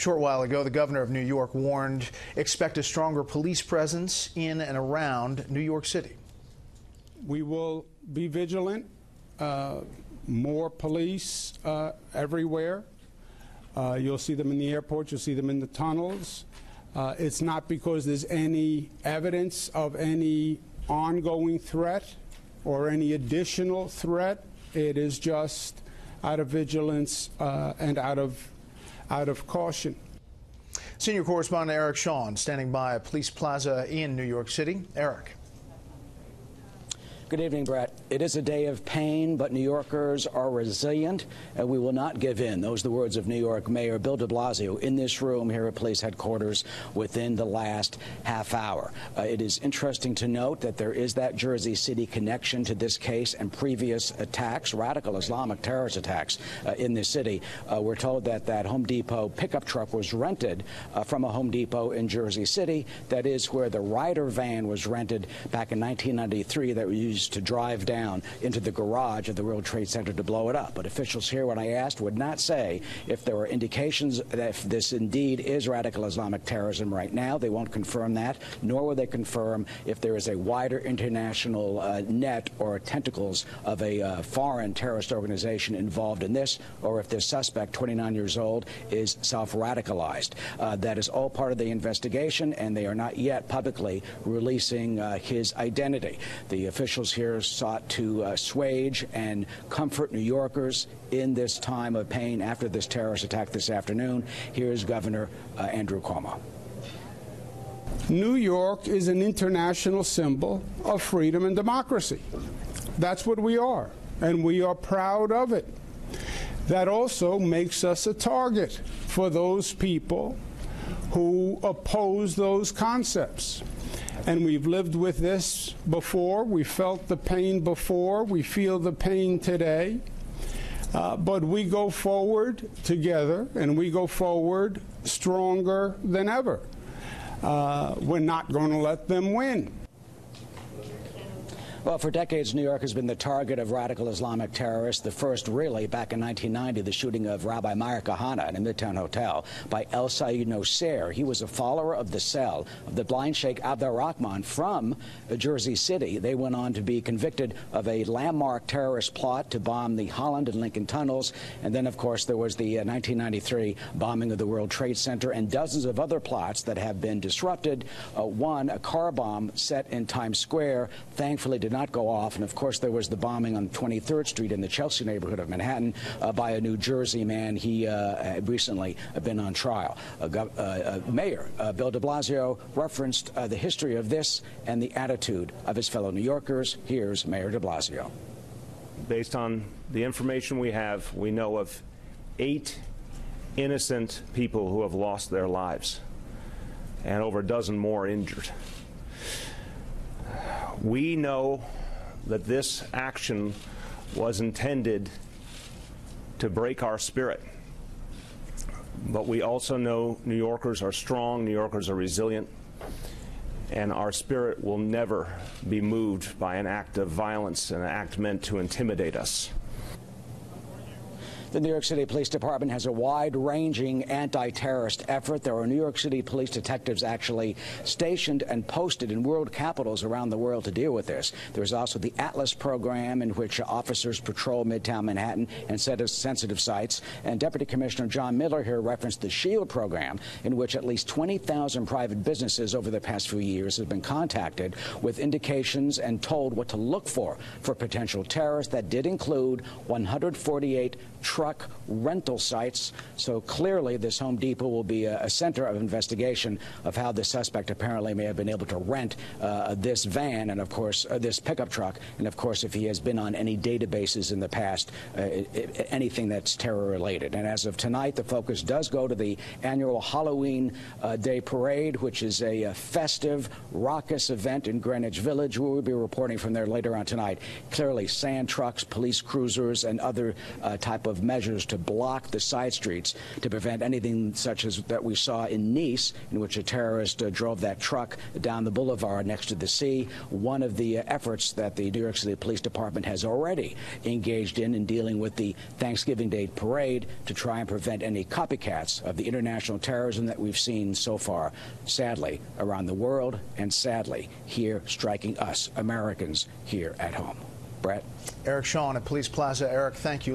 A short while ago, the governor of New York warned expect a stronger police presence in and around New York City. We will be vigilant, more police everywhere. You'll see them in the airport, you'll see them in the tunnels. It's not because there's any evidence of any ongoing threat or any additional threat. It is just out of vigilance and out of caution. Senior correspondent Eric Shawn standing by a police plaza in New York City. Eric. Good evening, Brett. It is a day of pain, but New Yorkers are resilient, and we will not give in. Those are the words of New York Mayor Bill DeBlasio in this room here at police headquarters within the last half hour. It is interesting to note that there is that Jersey City connection to this case and previous attacks, radical Islamic terrorist attacks in this city. We're told that that Home Depot pickup truck was rented from a Home Depot in Jersey City. That is where the Ryder van was rented back in 1993 that was used to drive down into the garage of the World Trade Center to blow it up. But officials here, when I asked, would not say if there were indications that if this indeed is radical Islamic terrorism right now. They won't confirm that, nor will they confirm if there is a wider international net or tentacles of a foreign terrorist organization involved in this, or if this suspect, 29 years old, is self-radicalized. That is all part of the investigation, and they are not yet publicly releasing his identity. The officials here sought to assuage and comfort New Yorkers in this time of pain after this terrorist attack this afternoon. Here's Governor Andrew Cuomo. New York is an international symbol of freedom and democracy. That's what we are, and we are proud of it. That also makes us a target for those people who oppose those concepts. And we've lived with this before. We felt the pain before. We feel the pain today. But we go forward together, and we go forward stronger than ever. We're not going to let them win. Well, for decades, New York has been the target of radical Islamic terrorists. The first, really, back in 1990, the shooting of Rabbi Meir Kahane in a Midtown hotel by El Sayed Nosair. He was a follower of the cell of the blind Sheikh Abdurrahman from Jersey City. They went on to be convicted of a landmark terrorist plot to bomb the Holland and Lincoln tunnels. And then, of course, there was the 1993 bombing of the World Trade Center and dozens of other plots that have been disrupted. One, a car bomb set in Times Square, thankfully did not go off. And of course, there was the bombing on 23rd Street in the Chelsea neighborhood of Manhattan by a New Jersey man. He had recently been on trial. Mayor Bill DeBlasio referenced the history of this and the attitude of his fellow New Yorkers. Here's Mayor DeBlasio. Based on the information we have, we know of 8 innocent people who have lost their lives and over a dozen more injured. We know that this action was intended to break our spirit, but we also know New Yorkers are strong, New Yorkers are resilient, and our spirit will never be moved by an act of violence, an act meant to intimidate us. The New York City Police Department has a wide-ranging anti-terrorist effort. There are New York City police detectives actually stationed and posted in world capitals around the world to deal with this. There's also the Atlas program, in which officers patrol Midtown Manhattan and sensitive sites. And Deputy Commissioner John Miller here referenced the SHIELD program, in which at least 20,000 private businesses over the past few years have been contacted with indications and told what to look for potential terrorists. That did include 148 truck rental sites. So clearly this Home Depot will be a center of investigation of how the suspect apparently may have been able to rent this van and, of course, this pickup truck. And, of course, if he has been on any databases in the past, anything that's terror-related. And as of tonight, the focus does go to the annual Halloween Day Parade, which is a festive, raucous event in Greenwich Village. We will be reporting from there later on tonight. Clearly, sand trucks, police cruisers, and other type of measures to block the side streets to prevent anything such as that we saw in Nice, in which a terrorist drove that truck down the boulevard next to the sea. One of the efforts that the New York City Police Department has already engaged in dealing with the Thanksgiving Day parade to try and prevent any copycats of the international terrorism that we've seen so far, sadly, around the world, and sadly, here striking us, Americans, here at home. Brett? Eric Shawn at Police Plaza. Eric, thank you.